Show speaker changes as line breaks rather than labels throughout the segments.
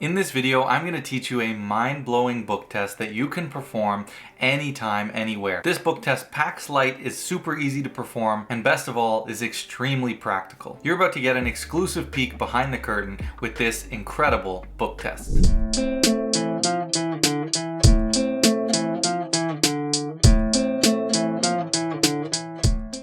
In this video, I'm going to teach you a mind-blowing book test that you can perform anytime, anywhere. This book test packs light, is super easy to perform, and best of all, is extremely practical. You're about to get an exclusive peek behind the curtain with this incredible book test.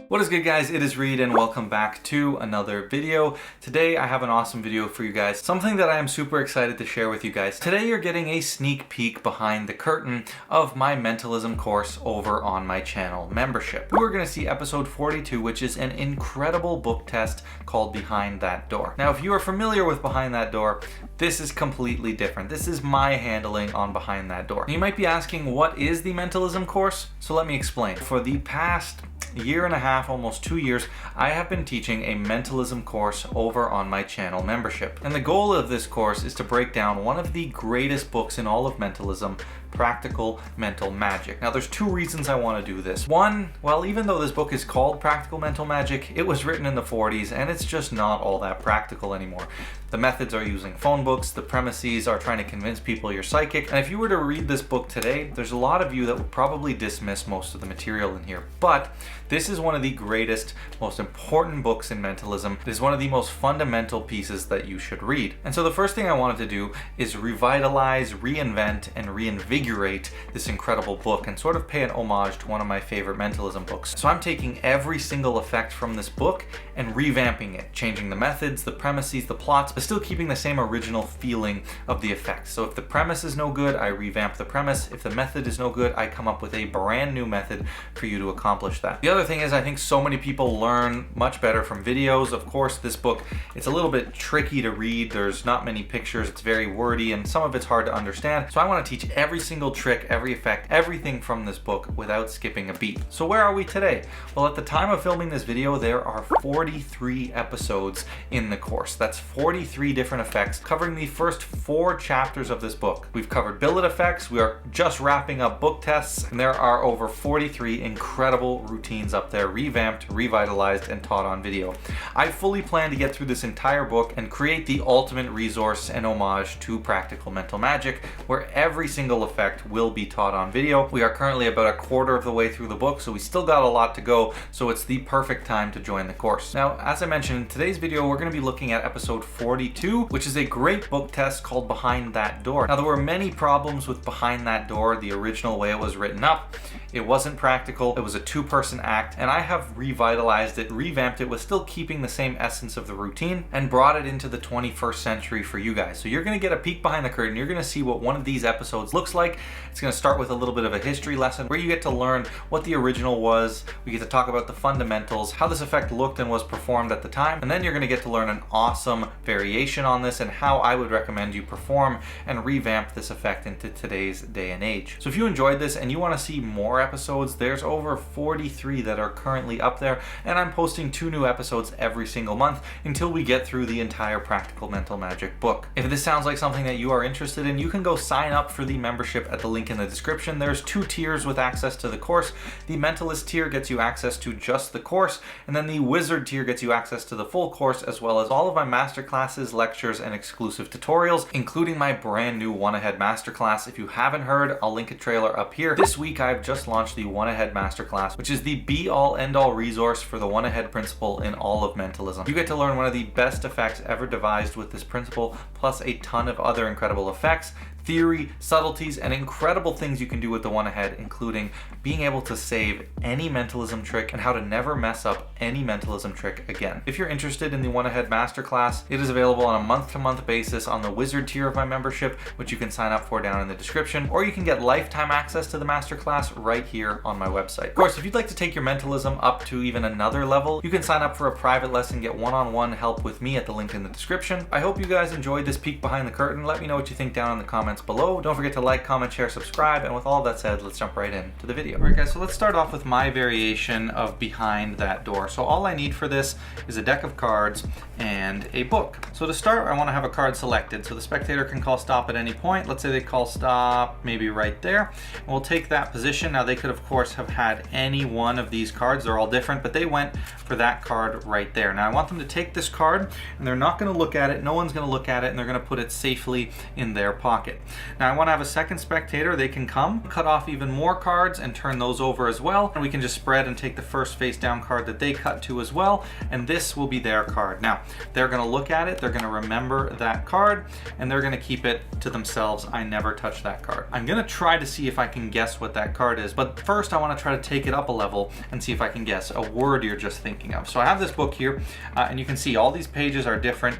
What is good, guys? It is Reed and welcome back to another video. Today I have an awesome video for you guys, something that I am super excited to share with you guys. Today you're getting a sneak peek behind the curtain of my mentalism course over on my channel membership. We're going to see episode 42, which is an incredible book test called Behind That Door. Now, if you are familiar with Behind That Door, this is completely different. This is my handling on Behind That Door. You might be asking, what is the mentalism course? So let me explain. For the past year and a half, almost 2 years, I have been teaching a mentalism course over on my channel membership. And the goal of this course is to break down one of the greatest books in all of mentalism, Practical Mental Magic. Now, there's two reasons I want to do this. One, well, even though this book is called Practical Mental Magic, it was written in the 40s and it's just not all that practical anymore. The methods are using phone books, the premises are trying to convince people you're psychic, and if you were to read this book today, there's a lot of you that would probably dismiss most of the material in here. But this is one of the greatest, most important books in mentalism. It is one of the most fundamental pieces that you should read. And so the first thing I wanted to do is revitalize, reinvent, and reinvigorate this incredible book and sort of pay an homage to one of my favorite mentalism books. So I'm taking every single effect from this book and revamping it, changing the methods, the premises, the plots, but still keeping the same original feeling of the effect. So if the premise is no good, I revamp the premise. If the method is no good, I come up with a brand new method for you to accomplish that. The other thing is, I think so many people learn much better from videos. Of course, this book, it's a little bit tricky to read. There's not many pictures. It's very wordy and some of it's hard to understand. So I want to teach every single trick, every effect, everything from this book without skipping a beat. So where are we today? Well, at the time of filming this video, there are 43 episodes in the course. That's 43 different effects covering the first 4 chapters of this book. We've covered billet effects. We are just wrapping up book tests, and there are over 43 incredible routines up there, revamped, revitalized, and taught on video. I fully plan to get through this entire book and create the ultimate resource and homage to Practical Mental Magic, where every single effect will be taught on video. We are currently about a quarter of the way through the book, so we still got a lot to go, so it's the perfect time to join the course. Now, as I mentioned, in today's video, we're going to be looking at episode 42, which is a great book test called Behind That Door. Now, there were many problems with Behind That Door, the original way it was written up. It wasn't practical. It was a 2-person act, and I have revitalized it, revamped it with still keeping the same essence of the routine, and brought it into the 21st century for you guys. So you're going to get a peek behind the curtain. You're going to see what one of these episodes looks like. It's going to start with a little bit of a history lesson where you get to learn what the original was. We get to talk about the fundamentals, how this effect looked and was performed at the time, and then you're going to get to learn an awesome variation on this and how I would recommend you perform and revamp this effect into today's day and age. So if you enjoyed this and you want to see more episodes, there's over 43 that are currently up there, and I'm posting 2 new episodes every single month until we get through the entire Practical Mental Magic book. If this sounds like something that you are interested in, you can go sign up for the membership at the link in the description. There's 2 tiers with access to the course. The Mentalist tier gets you access to just the course, and then the Wizard tier gets you access to the full course, as well as all of my masterclasses, lectures, and exclusive tutorials, including my brand new One Ahead Masterclass. If you haven't heard, I'll link a trailer up here. This week, I've just launched the One Ahead Masterclass, which is the be-all, end-all resource for the One Ahead principle in all of mentalism. You get to learn one of the best effects ever devised with this principle, plus a ton of other incredible effects, theory, subtleties, and incredible things you can do with the One Ahead, including being able to save any mentalism trick and how to never mess up any mentalism trick again. If you're interested in the One Ahead Masterclass, it is available on a month-to-month basis on the Wizard tier of my membership, which you can sign up for down in the description, or you can get lifetime access to the Masterclass right here on my website. Of course, if you'd like to take your mentalism up to even another level, you can sign up for a private lesson, get one-on-one help with me at the link in the description. I hope you guys enjoyed this peek behind the curtain. Let me know what you think down in the comments comments below. Don't forget to like, comment, share, subscribe, and with all that said, let's jump right into the video. All right guys, so let's start off with my variation of behind that door. So all I need for this is a deck of cards and a book. So to start, I want to have a card selected so the spectator can call stop at any point. Let's say they call stop maybe right there. And we'll take that position. Now they could of course have had any one of these cards. They're all different, but they went for that card right there. Now I want them to take this card and they're not going to look at it. No one's going to look at it, and they're going to put it safely in their pocket. Now I want to have a second spectator. They can come, cut off even more cards and turn those over as well. And we can just spread and take the first face down card that they cut to as well. And this will be their card. Now they're going to look at it. They're going to remember that card and they're going to keep it to themselves. I never touch that card. I'm going to try to see if I can guess what that card is. But first I want to try to take it up a level and see if I can guess a word you're just thinking of. So I have this book here and you can see all these pages are different.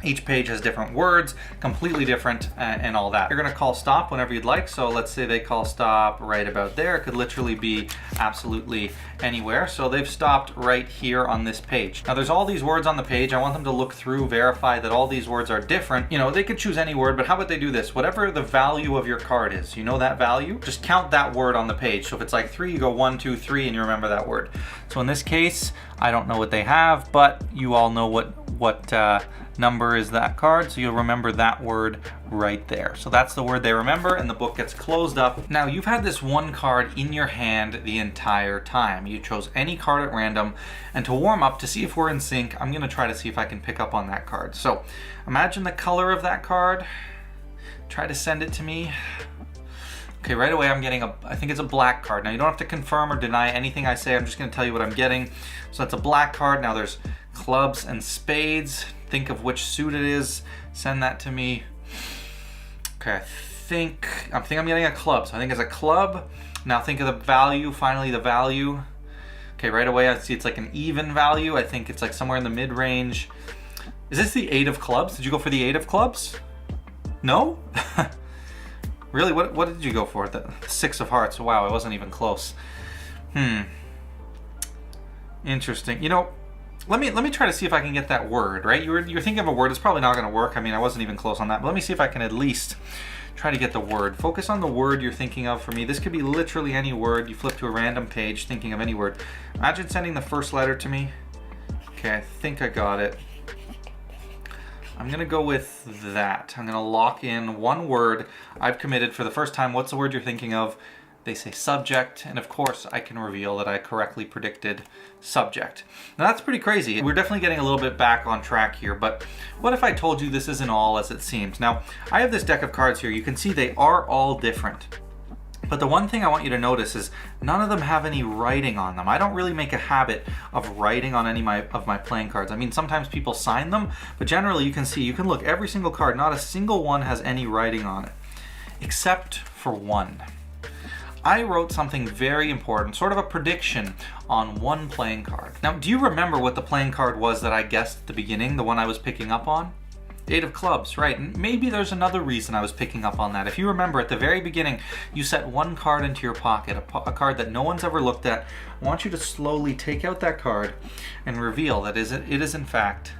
Each page has different words, completely different, and all that. You're gonna call stop whenever you'd like. So let's say they call stop right about there. It could literally be absolutely anywhere. So they've stopped right here on this page. Now there's all these words on the page. I want them to look through, verify that all these words are different. You know, they could choose any word, but how about they do this? Whatever the value of your card is, you know that value? Just count that word on the page. So if it's like 3, you go 1, 2, 3, and you remember that word. So in this case, I don't know what they have, but you all know what number is that card, so you'll remember that word right there. So that's the word they remember, and the book gets closed up. Now you've had this one card in your hand the entire time. You chose any card at random, and to warm up, to see if we're in sync, I'm gonna try to see if I can pick up on that card. So imagine the color of that card. Try to send it to me. Okay, right away I'm getting I think it's a black card. Now you don't have to confirm or deny anything I say. I'm just gonna tell you what I'm getting. So that's a black card. Now there's clubs and spades. Think of which suit it is. Send that to me. Okay, I think I'm getting a club. So I think it's a club. Now think of the value, finally the value. Okay, right away I see it's like an even value. I think it's like somewhere in the mid-range. Is this the 8 of clubs? Did you go for the 8 of clubs? No? Really, what did you go for? The 6 of hearts. Wow, I wasn't even close. Interesting. You know, let me try to see if I can get that word, right? You're thinking of a word. It's probably not going to work. I mean, I wasn't even close on that. But let me see if I can at least try to get the word. Focus on the word you're thinking of for me. This could be literally any word. You flip to a random page thinking of any word. Imagine sending the first letter to me. Okay, I think I got it. I'm going to go with that. I'm going to lock in one word. I've committed for the first time. What's the word you're thinking of? They say subject, and of course I can reveal that I correctly predicted subject. Now that's pretty crazy. We're definitely getting a little bit back on track here, but what if I told you this isn't all as it seems? Now, I have this deck of cards here. You can see they are all different. But the one thing I want you to notice is none of them have any writing on them. I don't really make a habit of writing on any of my playing cards. I mean, sometimes people sign them, but generally you can see, you can look, every single card, not a single one has any writing on it, except for one. I wrote something very important, sort of a prediction on one playing card. Now, do you remember what the playing card was that I guessed at the beginning, the one I was picking up on? 8 of clubs, right? And maybe there's another reason I was picking up on that. If you remember at the very beginning, you set one card into your pocket, a card that no one's ever looked at. I want you to slowly take out that card and reveal that it is in fact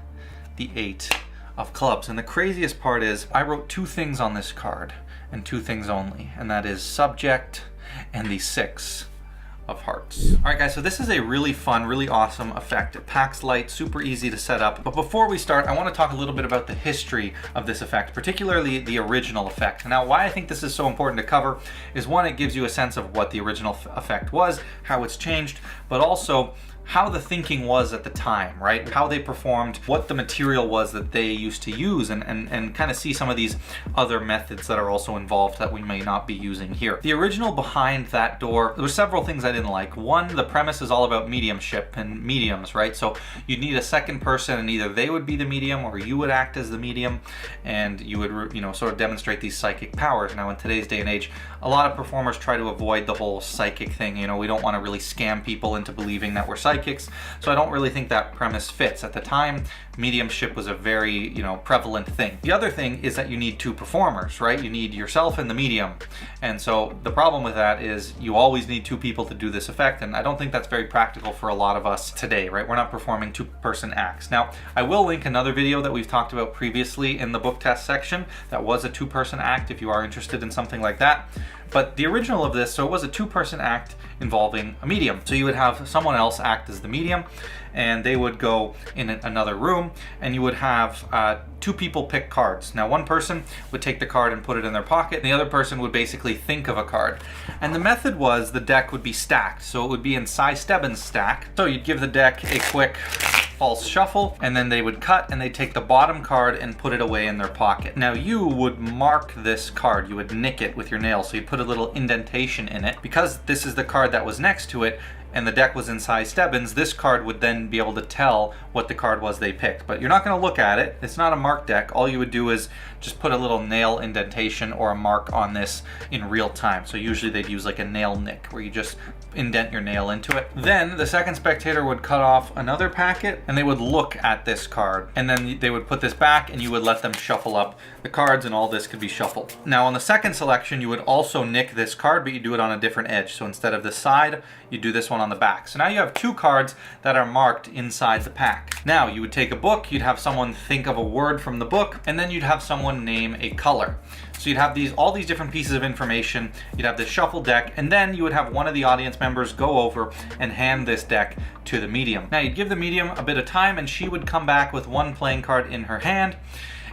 the 8 of clubs. And the craziest part is I wrote 2 things on this card and 2 things only, and that is subject and the 6 of hearts. All right guys, so this is a really fun, really awesome effect. It packs light, super easy to set up. But before we start, I want to talk a little bit about the history of this effect, particularly the original effect. Now, why I think this is so important to cover is, one, it gives you a sense of what the original effect was, how it's changed, but also how the thinking was at the time, right? How they performed, what the material was that they used to use, and kind of see some of these other methods that are also involved that we may not be using here. The original behind that door, there were several things I didn't like. One, the premise is all about mediumship and mediums, right? So you'd need a second person, and either they would be the medium or you would act as the medium, and you would, you know, sort of demonstrate these psychic powers. Now, in today's day and age, a lot of performers try to avoid the whole psychic thing. You know, we don't want to really scam people into believing that we're psychic. psychics, so I don't really think that premise fits. At the time, mediumship was a very, prevalent thing. The other thing is that you need two performers, right? You need yourself and the medium. And so the problem with that is you always need two people to do this effect, and I don't think that's very practical for a lot of us today, right? We're not performing two-person acts. Now, I will link another video that we've talked about previously in the book test section that was a two-person act if you are interested in something like that. But the original of this, so it was a two-person act involving a medium. So you would have someone else act as the medium, and they would go in another room, and you would have two people pick cards. Now, one person would take the card and put it in their pocket, and the other person would basically think of a card. And the method was the deck would be stacked, so it would be in Cy Stebbins stack. So you'd give the deck a quick false shuffle, and then they would cut and they'd take the bottom card and put it away in their pocket. Now you would mark this card, you would nick it with your nail, so you'd put a little indentation in it. Because this is the card that was next to it, and the deck was in Cy Stebbins, this card would then be able to tell what the card was they picked. But you're not going to look at it. It's not a marked deck. All you would do is just put a little nail indentation or a mark on this in real time. So usually they'd use like a nail nick where you just indent your nail into it. Then the second spectator would cut off another packet and they would look at this card. And then they would put this back and you would let them shuffle up the cards, and all this could be shuffled. Now on the second selection, you would also nick this card, but you do it on a different edge. So instead of the side, you do this one on the back. So now you have two cards that are marked inside the pack. Now you would take a book, you'd have someone think of a word from the book, and then you'd have someone name a color. So you'd have all these different pieces of information, you'd have this shuffle deck, and then you would have one of the audience members go over and hand this deck to the medium. Now you'd give the medium a bit of time, and she would come back with one playing card in her hand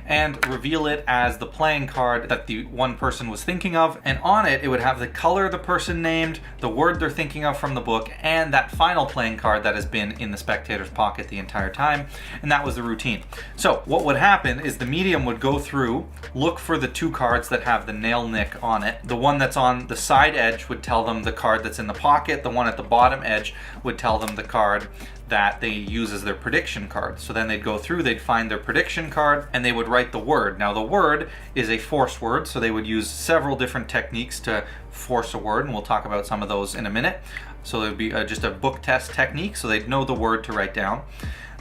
and reveal it as the playing card that the one person was thinking of. And on it, it would have the color the person named, the word they're thinking of from the book, and that final playing card that has been in the spectator's pocket the entire time. And that was the routine. So what would happen is the medium would go through, look for the two cards that have the nail nick on it. The one that's on the side edge would tell them the card that's in the pocket. The one at the bottom edge would tell them the card that they use as their prediction card. So then they'd go through, they'd find their prediction card, and they would write the word. Now the word is a force word, so they would use several different techniques to force a word, and we'll talk about some of those in a minute. So it would be just a book test technique, so they'd know the word to write down.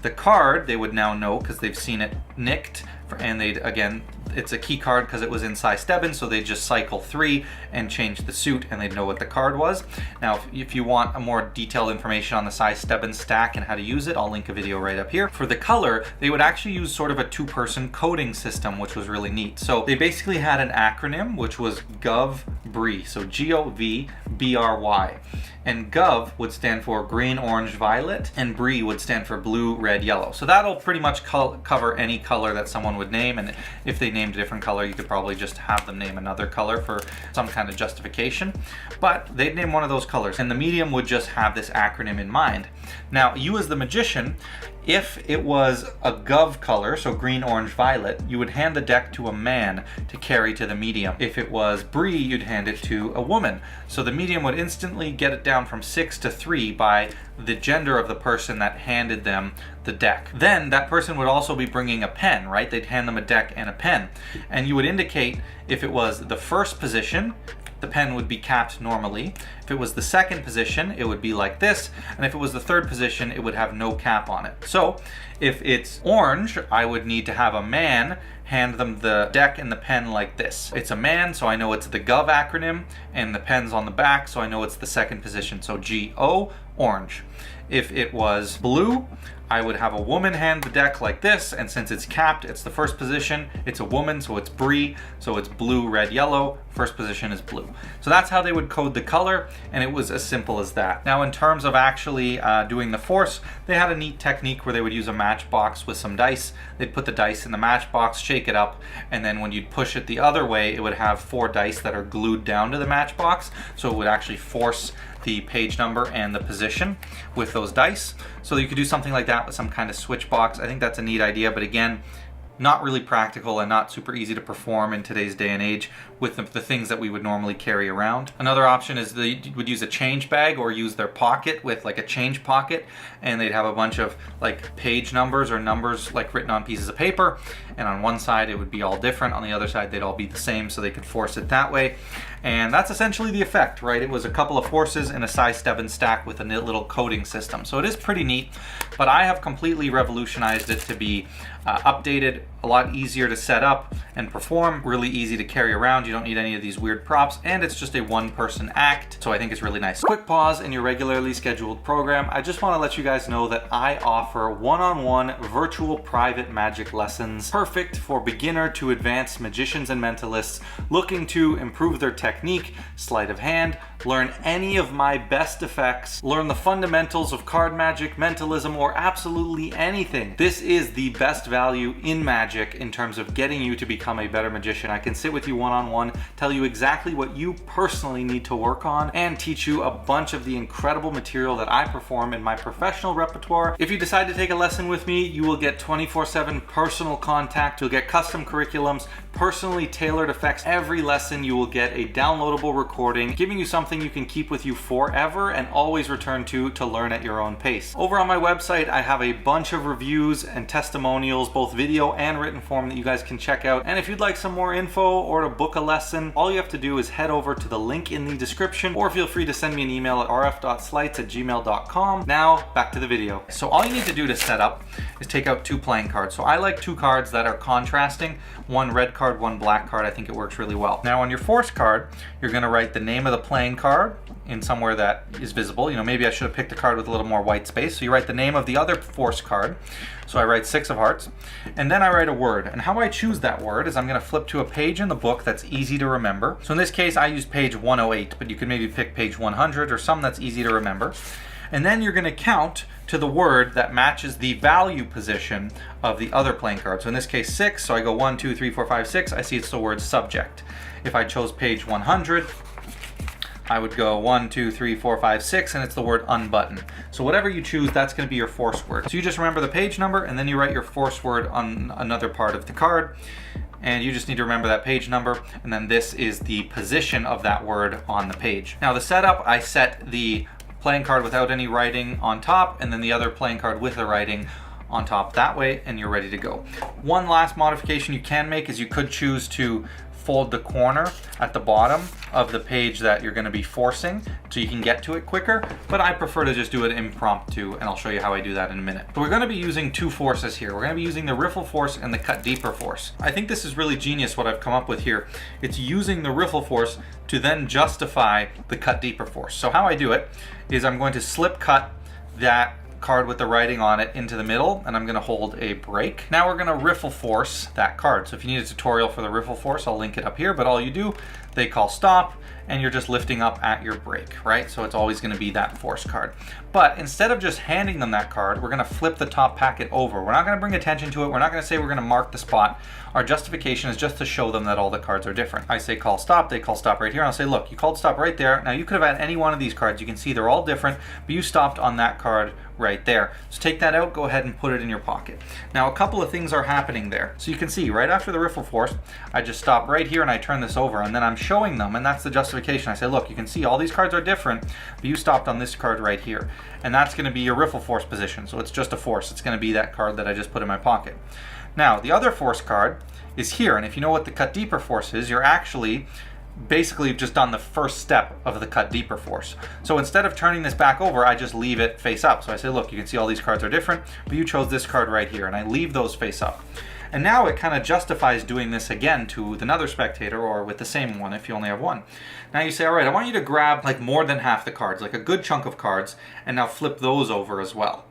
The card they would now know because they've seen it nicked, and they'd, again, it's a key card because it was in Cy Stebbins, so they'd just cycle 3 and change the suit, and they'd know what the card was. Now, if you want a more detailed information on the Cy Stebbins stack and how to use it, I'll link a video right up here. For the color, they would actually use sort of a two-person coding system, which was really neat. So they basically had an acronym, which was GOV-BRY, so G-O-V-B-R-Y. And GOV would stand for green, orange, violet, and BRY would stand for blue, red, yellow. So that'll pretty much cover any color that someone would name, and if they named a different color, you could probably just have them name another color for some kind of justification. But they'd name one of those colors, and the medium would just have this acronym in mind. Now, you as the magician, if it was a GOV color, so green, orange, violet, you would hand the deck to a man to carry to the medium. If it was BRY, you'd hand it to a woman. So the medium would instantly get it down from 6 to 3 by the gender of the person that handed them the deck. Then that person would also be bringing a pen, right? They'd hand them a deck and a pen. And you would indicate if it was the first position, the pen would be capped normally. If it was the second position, it would be like this. And if it was the third position, it would have no cap on it. So if it's orange, I would need to have a man hand them the deck and the pen like this. It's a man, so I know it's the GOV acronym, and the pen's on the back, so I know it's the second position. So G-O, orange. If it was blue, I would have a woman hand the deck like this, and since it's capped, it's the first position, it's a woman, so it's BRY, so it's blue, red, yellow, first position is blue. So that's how they would code the color, and it was as simple as that. Now in terms of actually doing the force, they had a neat technique where they would use a matchbox with some dice. They'd put the dice in the matchbox, shake it up, and then when you'd push it the other way, it would have 4 dice that are glued down to the matchbox, so it would actually force the page number and the position with those dice. So you could do something like that with some kind of switch box. I think that's a neat idea, but again, not really practical and not super easy to perform in today's day and age with the things that we would normally carry around. Another option is they would use a change bag or use their pocket with like a change pocket, and they'd have a bunch of like page numbers or numbers like written on pieces of paper, and on one side it would be all different, on the other side they'd all be the same, so they could force it that way. And that's essentially the effect, right? It was a couple of forces in a size 7 stack with a little coding system. So it is pretty neat, but I have completely revolutionized it to be updated, a lot easier to set up and perform, really easy to carry around. You don't need any of these weird props, and it's just a one-person act, so I think it's really nice. Quick pause in your regularly scheduled program. I just want to let you guys know that I offer one-on-one virtual private magic lessons, perfect for beginner to advanced magicians and mentalists looking to improve their technique, sleight of hand, learn any of my best effects, learn the fundamentals of card magic, mentalism, or absolutely anything. This is the best value in magic in terms of getting you to become a better magician. I can sit with you one-on-one, tell you exactly what you personally need to work on, and teach you a bunch of the incredible material that I perform in my professional repertoire. If you decide to take a lesson with me, you will get 24/7 personal contact, you'll get custom curriculums, personally tailored effects. Every lesson you will get a downloadable recording, giving you something you can keep with you forever and always return to learn at your own pace. Over on my website, I have a bunch of reviews and testimonials, both video and written form, that you guys can check out. And if you'd like some more info or to book a lesson, all you have to do is head over to the link in the description, or feel free to send me an email at rf.sleights@gmail.com. Now, back to the video. So all you need to do to set up is take out 2 playing cards. So I like 2 cards that are contrasting, one red card, one black card. I think it works really well. Now on your force card, you're gonna write the name of the playing card in somewhere that is visible. You know, maybe I should have picked a card with a little more white space. So you write the name of the other force card. So I write 6 of hearts, and then I write a word. And how I choose that word is I'm gonna flip to a page in the book that's easy to remember. So in this case, I use page 108, but you could maybe pick page 100 or some that's easy to remember. And then you're gonna count to the word that matches the value position of the other playing card. So in this case, 6, so I go 1, 2, 3, 4, 5, 6, I see it's the word subject. If I chose page 100, I would go 1, 2, 3, 4, 5, 6, and it's the word unbutton. So whatever you choose, that's gonna be your force word. So you just remember the page number, and then you write your force word on another part of the card. And you just need to remember that page number, and then this is the position of that word on the page. Now the setup, I set the playing card without any writing on top, and then the other playing card with the writing on top that way, and you're ready to go. One last modification you can make is you could choose to fold the corner at the bottom of the page that you're going to be forcing so you can get to it quicker, but I prefer to just do it impromptu, and I'll show you how I do that in a minute. So we're going to be using 2 forces here. We're going to be using the riffle force and the cut deeper force. I think this is really genius what I've come up with here. It's using the riffle force to then justify the cut deeper force. So how I do it is I'm going to slip cut that card with the writing on it into the middle, and I'm going to hold a break. Now we're going to riffle force that card. So if you need a tutorial for the riffle force, I'll link it up here, but all you do, they call stop, and you're just lifting up at your break, right? So it's always going to be that force card. But instead of just handing them that card, we're going to flip the top packet over. We're not going to bring attention to it. We're not going to say we're going to mark the spot. Our justification is just to show them that all the cards are different. I say call stop, they call stop right here, and I'll say, look, you called stop right there. Now you could have had any one of these cards. You can see they're all different, but you stopped on that card right there. So take that out, go ahead and put it in your pocket. Now a couple of things are happening there. So you can see right after the riffle force, I just stop right here and I turn this over, and then I'm showing them, and that's the justification. I say, look, you can see all these cards are different, but you stopped on this card right here. And that's going to be your riffle force position. So it's just a force. It's going to be that card that I just put in my pocket. Now the other force card is here, and if you know what the cut deeper force is, you're actually basically just done the first step of the cut deeper force. So instead of turning this back over, I just leave it face up. So I say, look, you can see all these cards are different, but you chose this card right here, and I leave those face up. And now it kind of justifies doing this again to another spectator, or with the same one if you only have one. Now you say, all right, I want you to grab like more than half the cards, like a good chunk of cards, and now flip those over as well,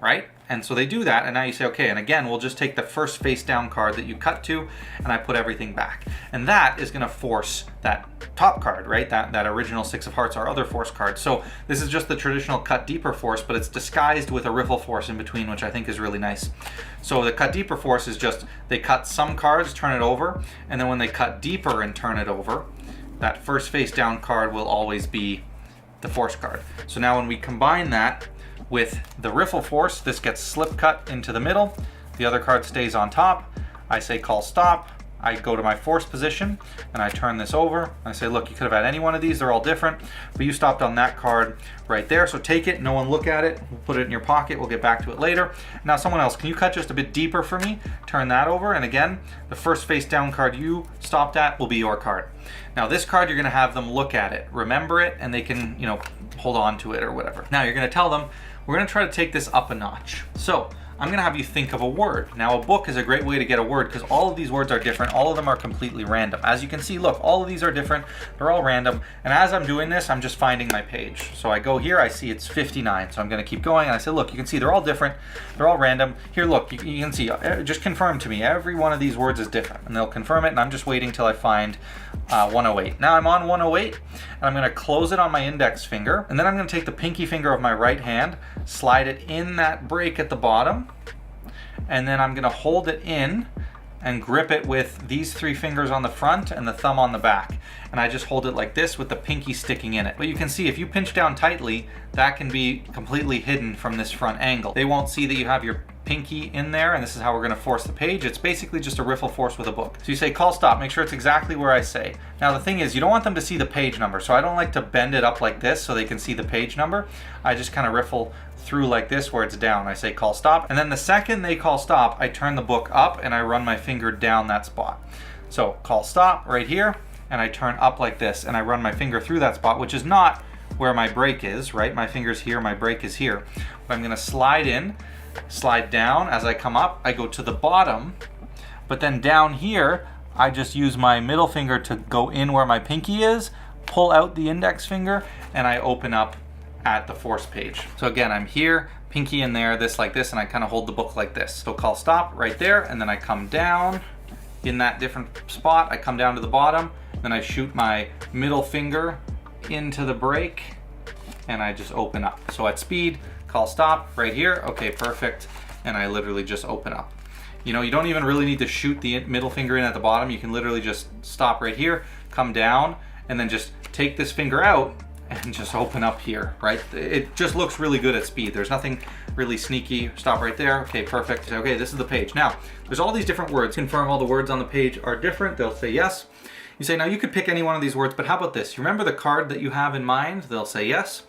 right? And so they do that, and now you say, okay, and again, we'll just take the first face down card that you cut to, and I put everything back. And that is gonna force that top card, right? That original 6 of hearts, our other force card. So this is just the traditional cut deeper force, but it's disguised with a riffle force in between, which I think is really nice. So the cut deeper force is just, they cut some cards, turn it over, and then when they cut deeper and turn it over, that first face down card will always be the force card. So now when we combine that with the riffle force, this gets slip cut into the middle, the other card stays on top. I say call stop. I go to my force position and I turn this over. I say, look, you could have had any one of these. They're all different, but you stopped on that card right there. So take it, no one look at it. We'll put it in your pocket. We'll get back to it later. Now someone else, can you cut just a bit deeper for me? Turn that over. And again, the first face down card you stopped at will be your card. Now this card, you're gonna have them look at it, remember it, and they can, hold on to it or whatever. Now you're gonna tell them, we're gonna try to take this up a notch. So I'm gonna have you think of a word. Now a book is a great way to get a word because all of these words are different. All of them are completely random. As you can see, look, all of these are different. They're all random. And as I'm doing this, I'm just finding my page. So I go here, I see it's 59. So I'm gonna keep going and I say, look, you can see they're all different. They're all random. Here, look, you can see, just confirm to me. Every one of these words is different. And they'll confirm it and I'm just waiting till I find 108. Now I'm on 108 and I'm gonna close it on my index finger. And then I'm gonna take the pinky finger of my right hand, slide it in that break at the bottom, and then I'm gonna hold it in and grip it with these 3 fingers on the front and the thumb on the back. And I just hold it like this with the pinky sticking in it. But you can see if you pinch down tightly, that can be completely hidden from this front angle. They won't see that you have your pinky in there, and this is how we're gonna force the page. It's basically just a riffle force with a book. So you say call stop, make sure it's exactly where I say. Now the thing is, you don't want them to see the page number, so I don't like to bend it up like this so they can see the page number. I just kind of riffle through like this where it's down. I say call stop, and then the second they call stop, I turn the book up and I run my finger down that spot. So call stop right here, and I turn up like this, and I run my finger through that spot, which is not where my break is, right? My finger's here, my break is here. But I'm gonna slide in, slide down. As I come up, I go to the bottom, but then down here, I just use my middle finger to go in where my pinky is, pull out the index finger, and I open up at the force page. So again, I'm here, pinky in there, this like this, and I kind of hold the book like this. So call stop right there, and then I come down in that different spot. I come down to the bottom, then I shoot my middle finger into the break, and I just open up. So at speed, call stop right here. Okay, perfect. And I literally just open up. You don't even really need to shoot the middle finger in at the bottom. You can literally just stop right here, come down, and then just take this finger out and just open up here, right? It just looks really good at speed. There's nothing really sneaky. Stop right there. Okay, perfect. Okay, this is the page. Now, there's all these different words. Confirm all the words on the page are different. They'll say yes. You say, now you could pick any one of these words, but how about this? You remember the card that you have in mind? They'll say yes.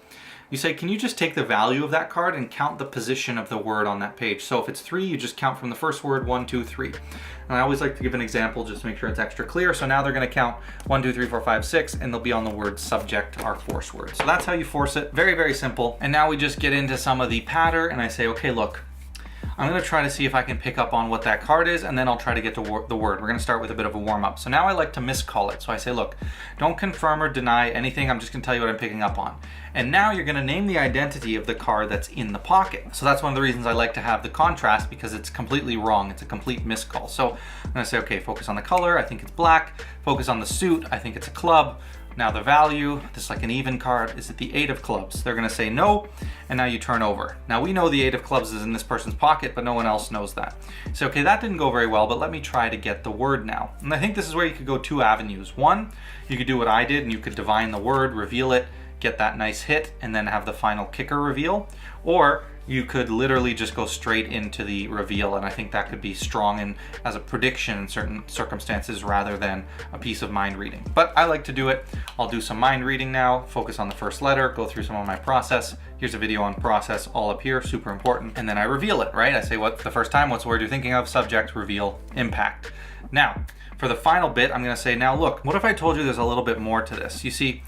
You say, can you just take the value of that card and count the position of the word on that page? So if it's 3, you just count from the first word, 1, 2, 3. And I always like to give an example just to make sure it's extra clear. So now they're gonna count 1, 2, 3, 4, 5, 6, and they'll be on the word subject, our force word. So that's how you force it. Very, very simple. And now we just get into some of the patter, and I say, okay, look, I'm gonna try to see if I can pick up on what that card is, and then I'll try to get to the word. We're gonna start with a bit of a warm up. So now I like to miscall it. So I say, look, don't confirm or deny anything. I'm just gonna tell you what I'm picking up on. And now you're gonna name the identity of the card that's in the pocket. So that's one of the reasons I like to have the contrast, because it's completely wrong. It's a complete miscall. So I'm gonna say, okay, focus on the color. I think it's black. Focus on the suit. I think it's a club. Now the value, this is like an even card, is it the 8 of clubs? They're gonna say no, and now you turn over. Now we know the 8 of clubs is in this person's pocket, but no one else knows that. So okay, that didn't go very well, but let me try to get the word now. And I think this is where you could go 2 avenues. One, you could do what I did, and you could divine the word, reveal it, get that nice hit, and then have the final kicker reveal. Or you could literally just go straight into the reveal, and I think that could be strong and as a prediction in certain circumstances rather than a piece of mind reading. But I like to do it. I'll do some mind reading now, focus on the first letter, go through some of my process. Here's a video on process all up here, super important. And then I reveal it, right? I say what the first time, what's the word you're thinking of, subject, reveal, impact. Now, for the final bit, I'm gonna say, now look, what if I told you there's a little bit more to this? You see,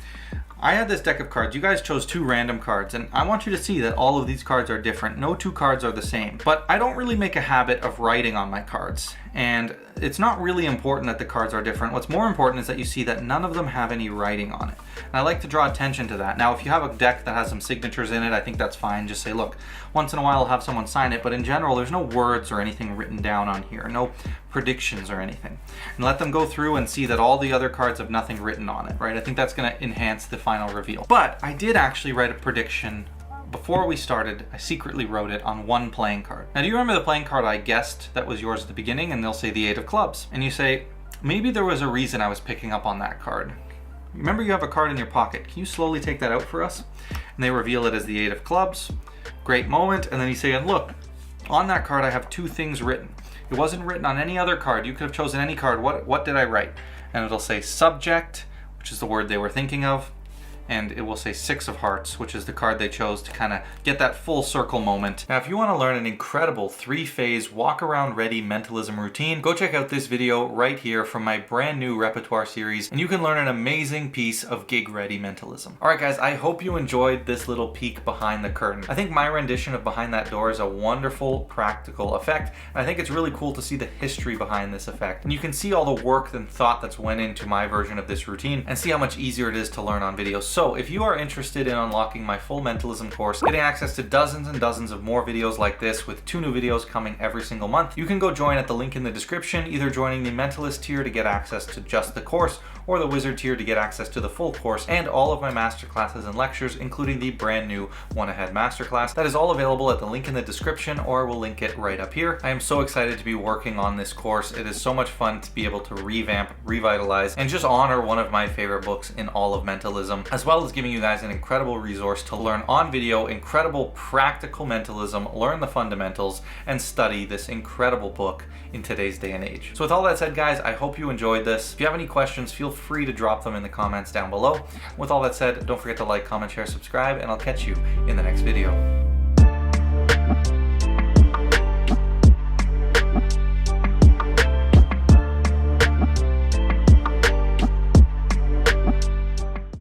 I had this deck of cards. You guys chose 2 random cards, and I want you to see that all of these cards are different. No 2 cards are the same. But I don't really make a habit of writing on my cards, and it's not really important that the cards are different. What's more important is that you see that none of them have any writing on it. And I like to draw attention to that. Now, if you have a deck that has some signatures in it, I think that's fine. Just say, look, once in a while I'll have someone sign it, but in general, there's no words or anything written down on here, no predictions or anything. And let them go through and see that all the other cards have nothing written on it, right? I think that's gonna enhance the final reveal. But I did actually write a prediction. Before we started, I secretly wrote it on 1 playing card. Now, do you remember the playing card I guessed that was yours at the beginning? And they'll say the 8 of clubs. And you say, maybe there was a reason I was picking up on that card. Remember, you have a card in your pocket. Can you slowly take that out for us? And they reveal it as the 8 of clubs. Great moment. And then you say, and look, on that card I have 2 things written. It wasn't written on any other card. You could have chosen any card. What did I write? And it'll say subject, which is the word they were thinking of. And it will say 6 of Hearts, which is the card they chose to kind of get that full circle moment. Now, if you want to learn an incredible 3-phase walk-around ready mentalism routine, go check out this video right here from my brand new repertoire series, and you can learn an amazing piece of gig-ready mentalism. All right, guys, I hope you enjoyed this little peek behind the curtain. I think my rendition of Behind That Door is a wonderful, practical effect, and I think it's really cool to see the history behind this effect. And you can see all the work and thought that's went into my version of this routine, and see how much easier it is to learn on video. So if you are interested in unlocking my full mentalism course, getting access to dozens and dozens of more videos like this with 2 new videos coming every single month, you can go join at the link in the description, either joining the mentalist tier to get access to just the course, or the wizard tier to get access to the full course and all of my masterclasses and lectures, including the brand new One Ahead masterclass. That is all available at the link in the description, or we'll link it right up here. I am so excited to be working on this course. It is so much fun to be able to revamp, revitalize, and just honor one of my favorite books in all of mentalism, as well as giving you guys an incredible resource to learn on video incredible practical mentalism, learn the fundamentals, and study this incredible book in today's day and age. So with all that said, guys, I hope you enjoyed this. If you have any questions, feel free to drop them in the comments down below. With all that said, don't forget to like, comment, share, subscribe, and I'll catch you in the next video.